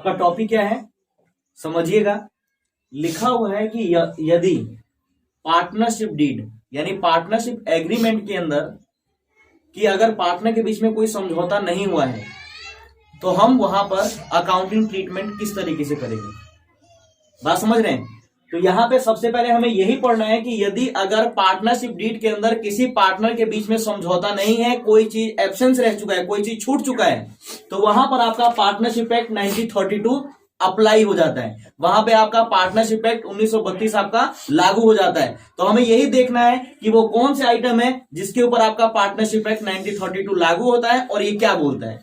आपका टॉपिक क्या है समझिएगा। लिखा हुआ है कि यदि पार्टनरशिप डीड यानी पार्टनरशिप एग्रीमेंट के अंदर कि अगर पार्टनर के बीच में कोई समझौता नहीं हुआ है तो हम वहां पर अकाउंटिंग ट्रीटमेंट किस तरीके से करेंगे, बात समझ रहे हैं। तो यहां पे सबसे पहले हमें यही पढ़ना है कि यदि अगर पार्टनरशिप डीड के अंदर किसी पार्टनर के बीच में समझौता नहीं है, कोई चीज एब्सेंस रह चुका है, कोई चीज छूट चुका है, तो वहां पर आपका पार्टनरशिप एक्ट 1932 अप्लाई हो जाता है, वहां पे आपका पार्टनरशिप एक्ट 1932 आपका लागू हो जाता है। तो हमें यही देखना है कि वो कौन से आइटम है जिसके ऊपर आपका पार्टनरशिप एक्ट 1932 लागू होता है और ये क्या बोलता है।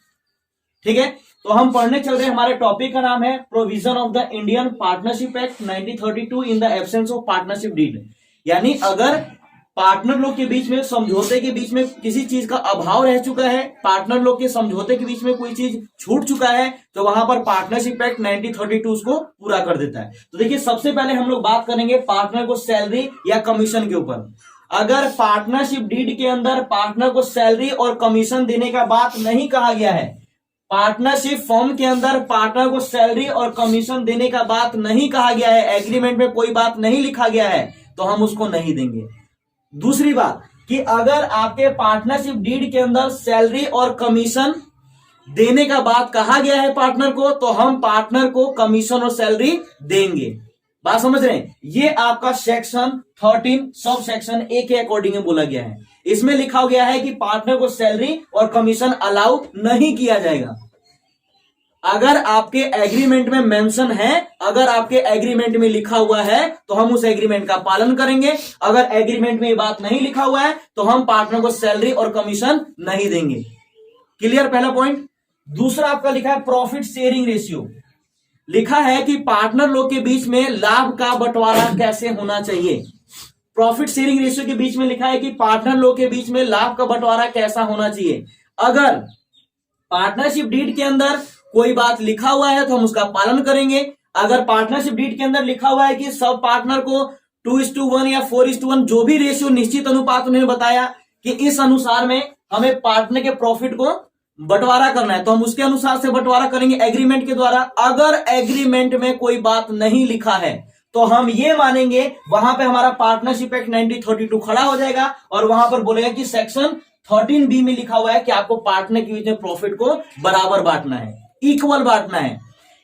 ठीक है, तो हम पढ़ने चल रहे हैं। हमारे टॉपिक का नाम है provision of the Indian Partnership Act 1932 in the absence of partnership deed. यानी अगर पार्टनर लोग के बीच में समझौते के बीच में किसी चीज का अभाव रह चुका है, पार्टनर लोग के समझौते के बीच में कोई चीज छूट चुका है, तो वहां पर पार्टनरशिप एक्ट 1932 उसको पूरा कर देता है। तो देखिए सबसे पहले हम लोग बात करेंगे पार्टनर को सैलरी या कमीशन के ऊपर। अगर पार्टनरशिप डीड के अंदर पार्टनर को सैलरी और कमीशन देने का बात नहीं कहा गया है, पार्टनरशिप फॉर्म के अंदर पार्टनर को सैलरी और कमीशन देने का बात नहीं कहा गया है, एग्रीमेंट में कोई बात नहीं लिखा गया है, तो हम उसको नहीं देंगे। दूसरी बात कि अगर आपके पार्टनरशिप डीड के अंदर सैलरी और कमीशन देने का बात कहा गया है पार्टनर को, तो हम पार्टनर को कमीशन और सैलरी देंगे। बात समझ रहे हैं। ये आपका सेक्शन 13 सब सेक्शन ए के अकॉर्डिंग बोला गया है। इसमें लिखा गया है कि पार्टनर को सैलरी और कमीशन अलाउ नहीं किया जाएगा। अगर आपके एग्रीमेंट में मेंशन है, अगर आपके एग्रीमेंट में लिखा हुआ है तो हम उस एग्रीमेंट का पालन करेंगे। अगर एग्रीमेंट में ये बात नहीं लिखा हुआ है तो हम पार्टनर को सैलरी और कमीशन नहीं देंगे। क्लियर, पहला पॉइंट। दूसरा आपका लिखा है प्रॉफिट शेयरिंग रेशियो। लिखा है कि पार्टनर लोग के बीच में लाभ का बंटवारा कैसे होना चाहिए। प्रॉफिट शेयरिंग रेशियो के बीच में लिखा है कि पार्टनर लोग के बीच में लाभ का बंटवारा कैसा होना चाहिए। अगर पार्टनरशिप डीड के अंदर कोई बात लिखा हुआ है तो हम उसका पालन करेंगे। अगर पार्टनरशिप डीड के अंदर लिखा हुआ है कि सब पार्टनर को 2:1 या 4:1 जो भी रेशियो निश्चित अनुपात उन्होंने बताया कि इस अनुसार में हमें पार्टनर के प्रॉफिट को बंटवारा करना है, तो हम उसके अनुसार से बंटवारा करेंगे एग्रीमेंट के द्वारा। अगर एग्रीमेंट में कोई बात नहीं लिखा है तो हम ये मानेंगे, वहां पे हमारा पार्टनरशिप एक्ट 1932 खड़ा हो जाएगा और वहां पर बोलेगा कि सेक्शन 13B में लिखा हुआ है कि आपको पार्टनर के बीच में प्रॉफिट को बराबर बांटना है, इक्वल बांटना है।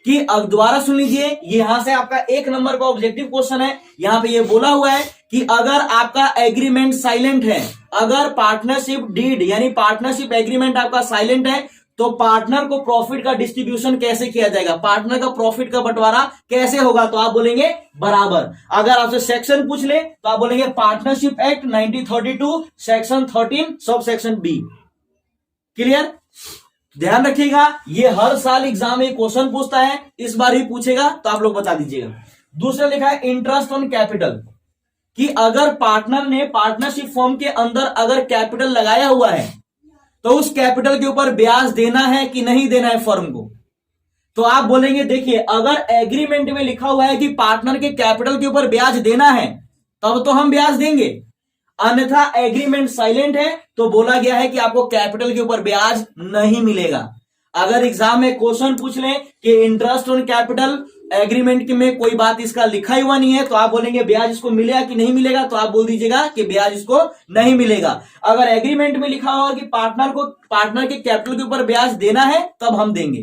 कि अब दोबारा सुन लीजिए, यहां से आपका 1 नंबर का ऑब्जेक्टिव क्वेश्चन है। यहां पे ये बोला हुआ है कि अगर आपका एग्रीमेंट साइलेंट है, अगर पार्टनरशिप डीड यानी पार्टनरशिप एग्रीमेंट आपका साइलेंट है, तो पार्टनर को प्रॉफिट का डिस्ट्रीब्यूशन कैसे किया जाएगा, पार्टनर का प्रॉफिट का बंटवारा कैसे होगा, तो आप बोलेंगे बराबर। अगर आपसे सेक्शन पूछ ले तो आप बोलेंगे partnership Act 1932 section 13 sub section B. Clear, ध्यान रखिएगा, ये हर साल एग्जाम में क्वेश्चन पूछता है, इस बार ही पूछेगा तो आप लोग बता दीजिएगा। दूसरा लिखा है इंटरेस्ट ऑन कैपिटल, कि अगर पार्टनर ने पार्टनरशिप फॉर्म के अंदर अगर कैपिटल लगाया हुआ है तो उस कैपिटल के ऊपर ब्याज देना है कि नहीं देना है फर्म को। तो आप बोलेंगे देखिए, अगर एग्रीमेंट में लिखा हुआ है कि पार्टनर के कैपिटल के ऊपर ब्याज देना है तब तो हम ब्याज देंगे, अन्यथा एग्रीमेंट साइलेंट है तो बोला गया है कि आपको कैपिटल के ऊपर ब्याज नहीं मिलेगा। अगर एग्जाम में क्वेश्चन पूछ लें कि इंटरेस्ट ऑन कैपिटल एग्रीमेंट में कोई बात इसका लिखा हुआ नहीं है, तो आप बोलेंगे ब्याज इसको मिलेगा कि नहीं मिलेगा, तो आप बोल दीजिएगा कि ब्याज इसको नहीं मिलेगा। अगर एग्रीमेंट में लिखा होगा कि पार्टनर के कैपिटल के ऊपर ब्याज देना है तब हम देंगे,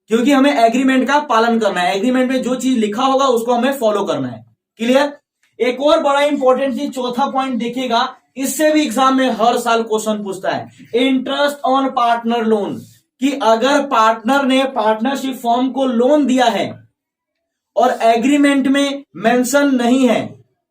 क्योंकि हमें एग्रीमेंट का पालन करना है। एग्रीमेंट में जो चीज लिखा होगा उसको हमें फॉलो करना है। क्लियर। एक और बड़ा इंपॉर्टेंट चीज, चौथा पॉइंट देखिएगा, इससे भी एग्जाम में हर साल क्वेश्चन पूछता है, इंटरेस्ट ऑन पार्टनर लोन। कि अगर पार्टनर ने पार्टनरशिप फॉर्म को लोन दिया है और एग्रीमेंट में मेंशन नहीं है,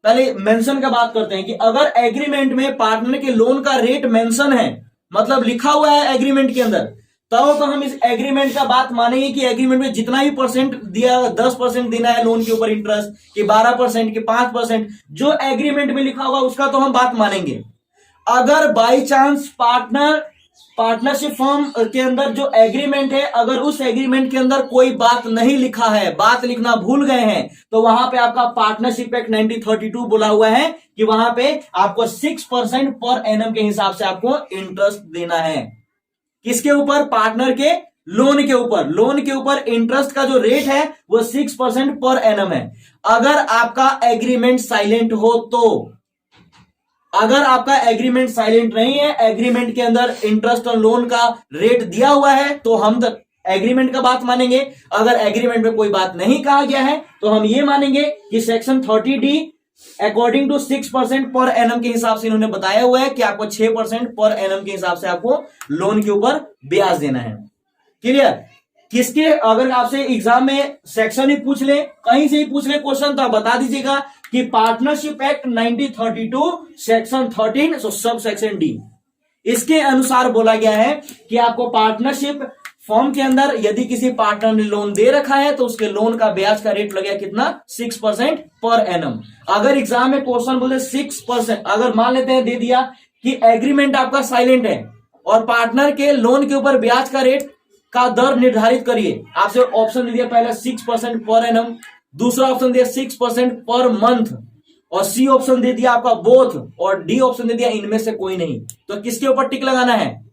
पहले मेंशन का बात करते हैं कि अगर एग्रीमेंट में पार्टनर के लोन का रेट मेंशन है, मतलब लिखा हुआ है एग्रीमेंट के अंदर, तब तो हम इस एग्रीमेंट का बात मानेंगे कि एग्रीमेंट में जितना भी परसेंट दिया, 10% देना है लोन के ऊपर इंटरेस्ट, कि 12%, कि 5%, जो एग्रीमेंट में लिखा होगा उसका तो हम बात मानेंगे। अगर बाई चांस पार्टनरशिप फॉर्म के अंदर जो एग्रीमेंट है, अगर उस एग्रीमेंट के अंदर कोई बात नहीं लिखा है, बात लिखना भूल गए हैं, तो वहां पे आपका पार्टनरशिप एक्ट 1932 बोला हुआ है कि वहां पे आपको 6% पर एनम के हिसाब से आपको इंटरेस्ट देना है। किसके ऊपर, पार्टनर के लोन के ऊपर इंटरेस्ट का जो रेट है वो 6% पर एनम है। अगर आपका एग्रीमेंट साइलेंट हो तो, अगर आपका एग्रीमेंट साइलेंट नहीं है, एग्रीमेंट के अंदर इंटरेस्ट और लोन का रेट दिया हुआ है तो हम एग्रीमेंट का बात मानेंगे। अगर एग्रीमेंट में कोई बात नहीं कहा गया है तो हम ये मानेंगे कि section 30D according to 6% per annum के हिसाब से इन्होंने बताया हुआ है कि आपको 6% पर एनम के हिसाब से आपको लोन के ऊपर ब्याज देना है। क्लियर? किसके, अगर आपसे एग्जाम में सेक्शन ही पूछ ले, कहीं से ही पूछ ले क्वेश्चन, तो आप बता दीजिएगा कि partnership Act 1932 section 13 sub section D, इसके अनुसार बोला गया है कि आपको पार्टनरशिप फॉर्म के अंदर यदि किसी पार्टनर ने लोन दे रखा है तो उसके लोन का ब्याज का रेट लगेगा कितना, 6% पर एनम। अगर एग्जाम में क्वेश्चन बोले 6%, अगर मान लेते हैं दे दिया कि एग्रीमेंट आपका साइलेंट है और पार्टनर के लोन के ऊपर ब्याज का रेट का दर निर्धारित करिए, आपसे ऑप्शन दे दिया पहला 6% पर एनम, दूसरा ऑप्शन दिया 6% पर मंथ, और सी ऑप्शन दे दिया आपका बोथ, और डी ऑप्शन दे दिया इनमें से कोई नहीं, तो किसके ऊपर टिक लगाना है,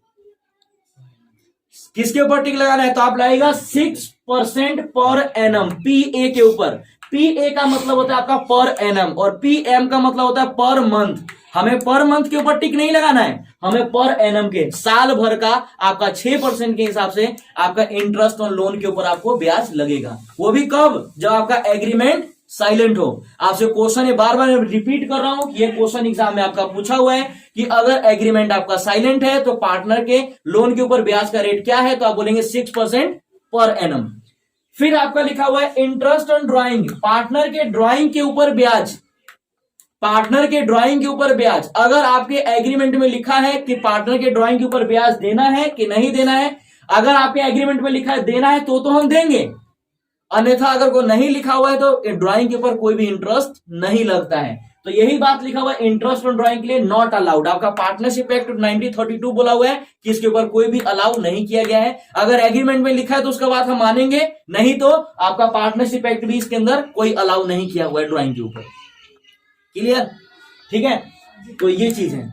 किसके ऊपर टिक लगाना है? तो आप लाएगा 6% पर एनम, पीए के ऊपर। पीए का मतलब होता है आपका पर एनम और पीएम का मतलब होता है पर मंथ। हमें पर मंथ के ऊपर टिक नहीं लगाना है, हमें पर एनम के साल भर का आपका 6% के हिसाब से आपका इंटरेस्ट और लोन के ऊपर आपको ब्याज लगेगा। वो भी कब? जब आपका एग्रीमेंट साइलेंट हो। आपसे क्वेश्चन ये बार बार रिपीट कर रहा हूं कि ये क्वेश्चन एग्जाम में आपका पूछा हुआ है कि अगर एग्रीमेंट आपका साइलेंट है तो पार्टनर के लोन के ऊपर ब्याज का रेट क्या है, तो आप बोलेंगे 6% पर एनम। फिर आपका लिखा हुआ है इंटरेस्ट ऑन ड्राइंग, पार्टनर के ड्राइंग के ऊपर ब्याज, पार्टनर के ड्राइंग के ऊपर ब्याज। अगर आपके एग्रीमेंट में लिखा है कि पार्टनर के ड्राइंग के ऊपर ब्याज देना है कि नहीं देना है, अगर आपके एग्रीमेंट में लिखा है देना है तो हम देंगे, अन्यथा अगर कोई नहीं लिखा हुआ है तो ड्राइंग के ऊपर कोई भी इंटरेस्ट नहीं लगता है। तो यही बात लिखा हुआ है इंटरेस्ट ऑन ड्राइंग के लिए नॉट अलाउड। आपका पार्टनरशिप एक्ट 1932 बोला हुआ है कि इसके ऊपर कोई भी अलाउ नहीं किया गया है। अगर एग्रीमेंट में लिखा है तो उसका बात हम मानेंगे, नहीं तो आपका पार्टनरशिप एक्ट भी इसके अंदर कोई अलाउ नहीं किया हुआ है ड्राइंग के ऊपर। क्लियर? ठीक है, तो ये चीज है।